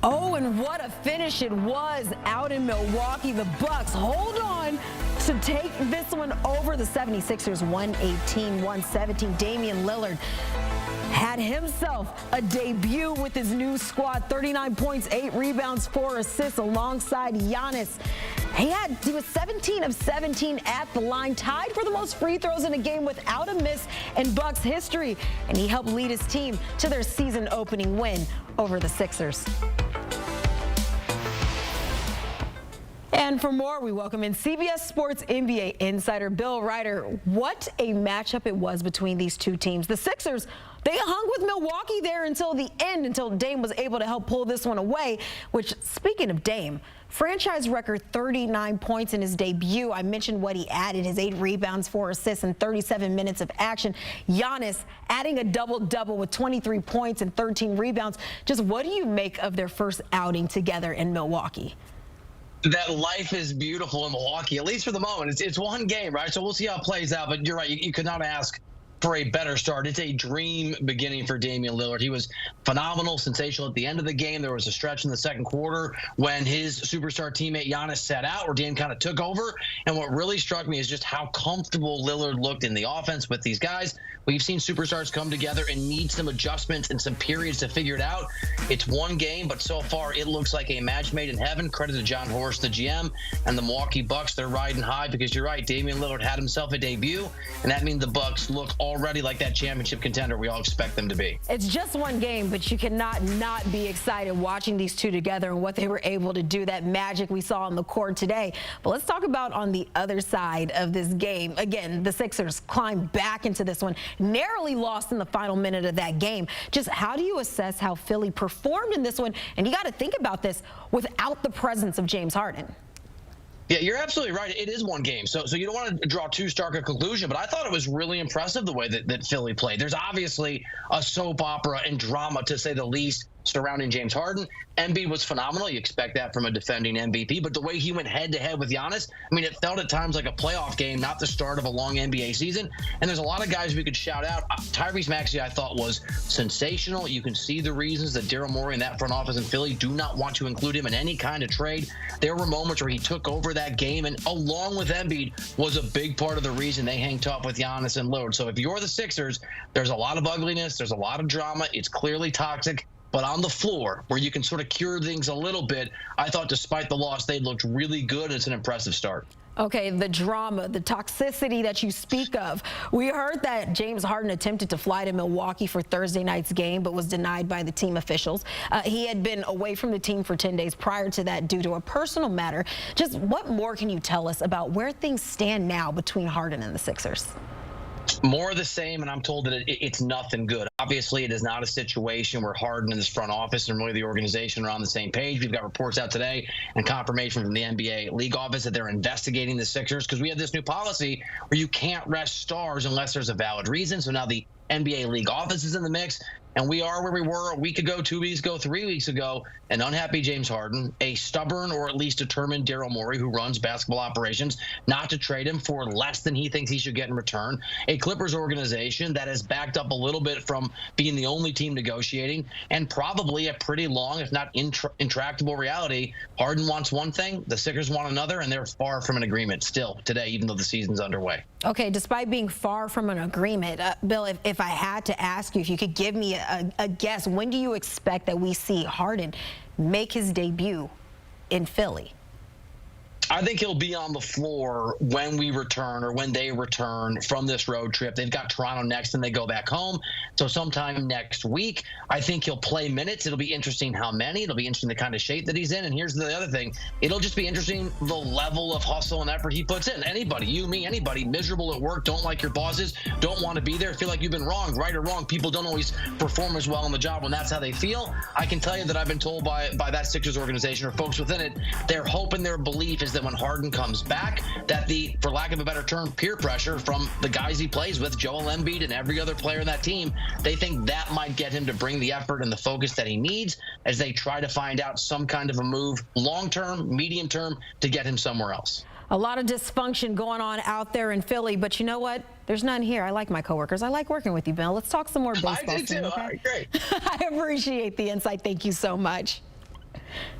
Oh, and what a finish it was out in Milwaukee. The Bucks hold on to take this one over the 76ers, 118-117. Damian Lillard had himself a debut with his new squad. 39 points, 8 rebounds, 4 assists alongside Giannis. He was 17 of 17 at the line, tied for the most free throws in a game without a miss in Bucks history. And he helped lead his team to their season opening win over the Sixers. And for more, we welcome in CBS Sports NBA insider Bill Reiter. What a matchup it was between these two teams. The Sixers, they hung with Milwaukee there until the end, until Dame was able to help pull this one away, which, speaking of Dame, franchise record 39 points in his debut. I mentioned what he added, his 8 rebounds, 4 assists, and 37 minutes of action. Giannis adding a double-double with 23 points and 13 rebounds. Just what do you make of their first outing together in Milwaukee? That life is beautiful in Milwaukee, at least for the moment. It's one game, right? So we'll see how it plays out. But you're right. You could not ask for a better start. It's a dream beginning for Damian Lillard. He was phenomenal, sensational at the end of the game. There was a stretch in the second quarter when his superstar teammate Giannis sat out, where Dame kind of took over. And what really struck me is just how comfortable Lillard looked in the offense with these guys. We've seen superstars come together and need some adjustments and some periods to figure it out. It's one game, but so far it looks like a match made in heaven. Credit to John Horst, the GM, and the Milwaukee Bucks. They're riding high because you're right. Damian Lillard had himself a debut, and that means the Bucks look already like that championship contender we all expect them to be. It's just one game, but you cannot not be excited watching these two together and what they were able to do, that magic we saw on the court today. But let's talk about on the other side of this game. Again, the Sixers climbed back into this one, narrowly lost in the final minute of that game. Just how do you assess how Philly performed in this one? And you got to think about this without the presence of James Harden. Yeah, you're absolutely right. It is one game. So you don't want to draw too stark a conclusion, but I thought it was really impressive the way that Philly played. There's obviously a soap opera and drama, to say the least, surrounding James Harden. Embiid was phenomenal. You expect that from a defending MVP, but the way he went head-to-head with Giannis, I mean, it felt at times like a playoff game, not the start of a long NBA season. And there's a lot of guys we could shout out. Tyrese Maxey, I thought, was sensational. You can see the reasons that Daryl Morey and that front office in Philly do not want to include him in any kind of trade. There were moments where he took over that game, and along with Embiid, was a big part of the reason they hang tough with Giannis and Lillard. So if you're the Sixers, there's a lot of ugliness, there's a lot of drama. It's clearly toxic. But on the floor, where you can sort of cure things a little bit, I thought despite the loss, they looked really good. It's an impressive start. Okay, the drama, the toxicity that you speak of. We heard that James Harden attempted to fly to Milwaukee for Thursday night's game, but was denied by the team officials. He had been away from the team for 10 days prior to that due to a personal matter. Just what more can you tell us about where things stand now between Harden and the Sixers? More of the same, and I'm told that it's nothing good. Obviously, it is not a situation where Harden and his front office and really the organization are on the same page. We've got reports out today and confirmation from the NBA league office that they're investigating the Sixers because we have this new policy where you can't rest stars unless there's a valid reason. So now the NBA league office is in the mix, and we are where we were a week ago, 2 weeks ago, 3 weeks ago. An unhappy James Harden, a stubborn or at least determined Daryl Morey, who runs basketball operations, not to trade him for less than he thinks he should get in return. A Clippers organization that has backed up a little bit from being the only team negotiating, and probably a pretty long, if not intractable reality. Harden wants one thing, the Sixers want another, and they're far from an agreement still today, even though the season's underway. Okay, despite being far from an agreement, Bill, if I had to ask you, if you could give me a guess, when do you expect that we see Harden make his debut in Philly? I think he'll be on the floor when we return or when they return from this road trip. They've got Toronto next and they go back home. So sometime next week, I think he'll play minutes. It'll be interesting how many. It'll be interesting the kind of shape that he's in. And here's the other thing. It'll just be interesting the level of hustle and effort he puts in. Anybody, you, me, anybody, miserable at work, don't like your bosses, don't want to be there, feel like you've been wronged, right or wrong. People don't always perform as well on the job when that's how they feel. I can tell you that I've been told by that Sixers organization or folks within it, their hope and their belief is that when Harden comes back, that the, for lack of a better term, peer pressure from the guys he plays with, Joel Embiid and every other player in that team, they think that might get him to bring the effort and the focus that he needs as they try to find out some kind of a move, long-term, medium-term, to get him somewhere else. A lot of dysfunction going on out there in Philly, but you know what? There's none here. I like my coworkers. I like working with you, Bill. Let's talk some more baseball. I do too. Okay? All right, great. I appreciate the insight. Thank you so much.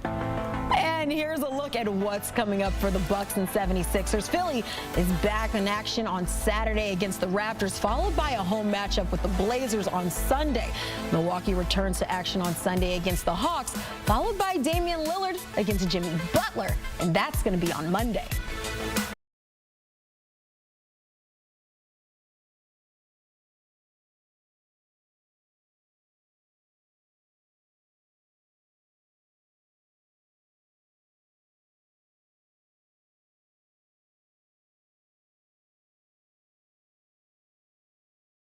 And here's a look at what's coming up for the Bucks and 76ers. Philly is back in action on Saturday against the Raptors, followed by a home matchup with the Blazers on Sunday. Milwaukee returns to action on Sunday against the Hawks, followed by Damian Lillard against Jimmy Butler, and that's going to be on Monday.